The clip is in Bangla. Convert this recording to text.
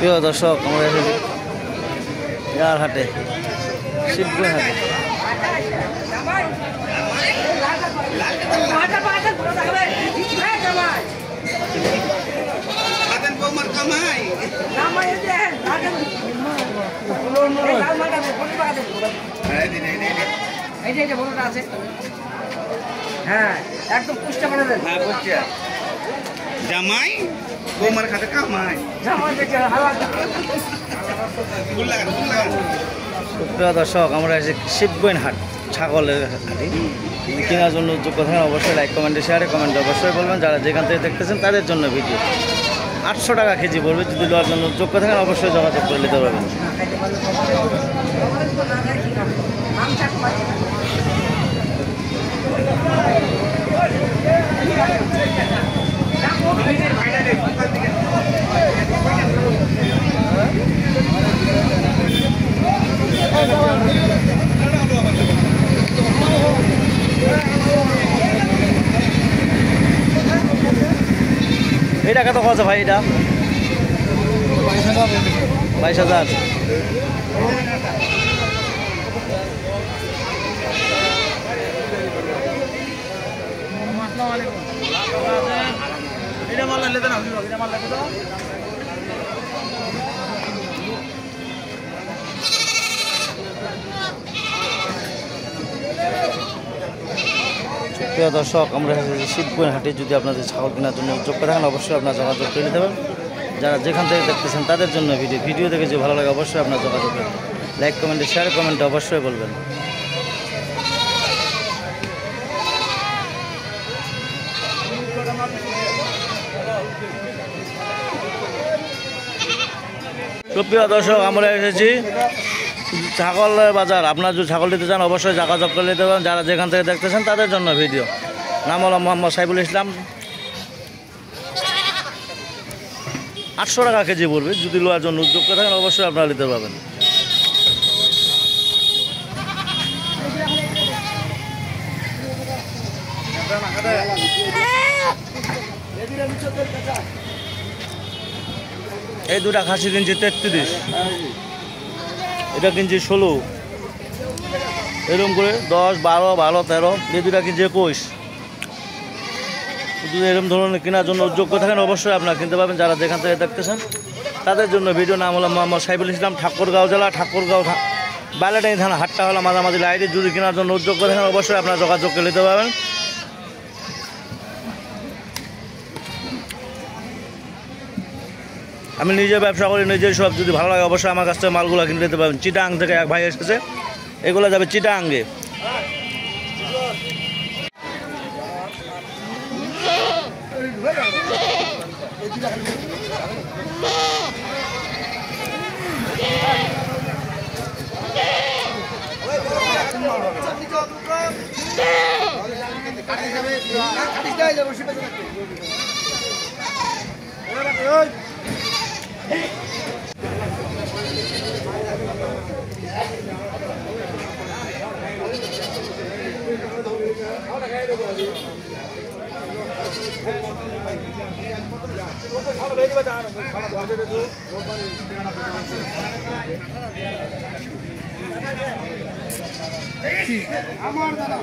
প্রিয় দর্শক, আমরা এসেছি হাটে, শিবগঞ্জ হাটে। হ্যাঁ, একদম পুষ্টা করে দেন। হ্যাঁ, পুষ্টা। জামাই বৌমার খাতে কামাই। প্রিয় দর্শক, আমরা এসে শিবগঞ্জ হাট, ছাগলের হাটে। কেনার জন্য যোগ্য থাকেন অবশ্যই লাইক কমেন্টে শেয়ারে কমেন্ট অবশ্যই বলবেন। যারা যেখান থেকে দেখতেছেন তাদের জন্য ভিডিও 800 টাকা কেজি পড়বে। যদি নেওয়ার জন্য যোগ্য থাকেন অবশ্যই যোগাযোগ করে নিতে পারবেন। এই টাকা তো কত ভাই? এটা 22,000। প্রিয় দর্শক, আমরা শিবগঞ্জ হাটে। যদি আপনাদের ছাগল কেনার জন্য যোগ্য থাকেন অবশ্যই আপনার যোগাযোগ করে নিতে পারেন। যারা যেখান থেকে দেখতেছেন তাদের জন্য ভিডিও দেখে যে ভালো লাগে অবশ্যই আপনার যোগাযোগ করবেন। লাইক কমেন্টে শেয়ার কমেন্টে অবশ্যই বলবেন। প্রিয় দর্শক, আমরা এসেছি ছাগলের বাজার। আপনার যদি ছাগল নিতে চান অবশ্যই যোগাযোগ করে নিতে পারেন। যারা যেখান থেকে দেখতেছেন তাদের জন্য ভিডিও। নাম হলো মোহাম্মদ সাইফুল ইসলাম। 800 টাকা কেজি পড়বে। যদি নেওয়ার জন্য উদ্যোগ থাকেন অবশ্যই আপনারা নিতে পারবেন। এই দুটা খাসি কিনছি 33, এটা কিনছি 16, এরকম করে 10, 12, 13। এই দুটা কিনছি 21। যদি এরকম ধরনের কেনার জন্য যোগ্য থাকেন অবশ্যই আপনারা কিনতে পারবেন। যারা যেখান থেকে দেখতেছেন তাদের জন্য ভিডিও। নাম হলো মোহাম্মদ সাইফুল ইসলাম, ঠাকুরগাঁও জেলা, ঠাকুরগাঁও বাইলাটাই থানা, হাটটা হলো মাঝামাঝি লাইটে। যদি কেনার জন্য যোগ্য থাকেন অবশ্যই আপনারা যোগাযোগ করে নিতে পারবেন। আমি নিজে ব্যবসা করি, নিজের সব। যদি ভালো লাগে অবশ্যই আমার কাছ থেকে মালগুলো কিনে নিতে পারবেন। চিটাং থেকে এক ভাই এসেছে, এগুলো যাবে চিটাঙ্গে। আমার দাদা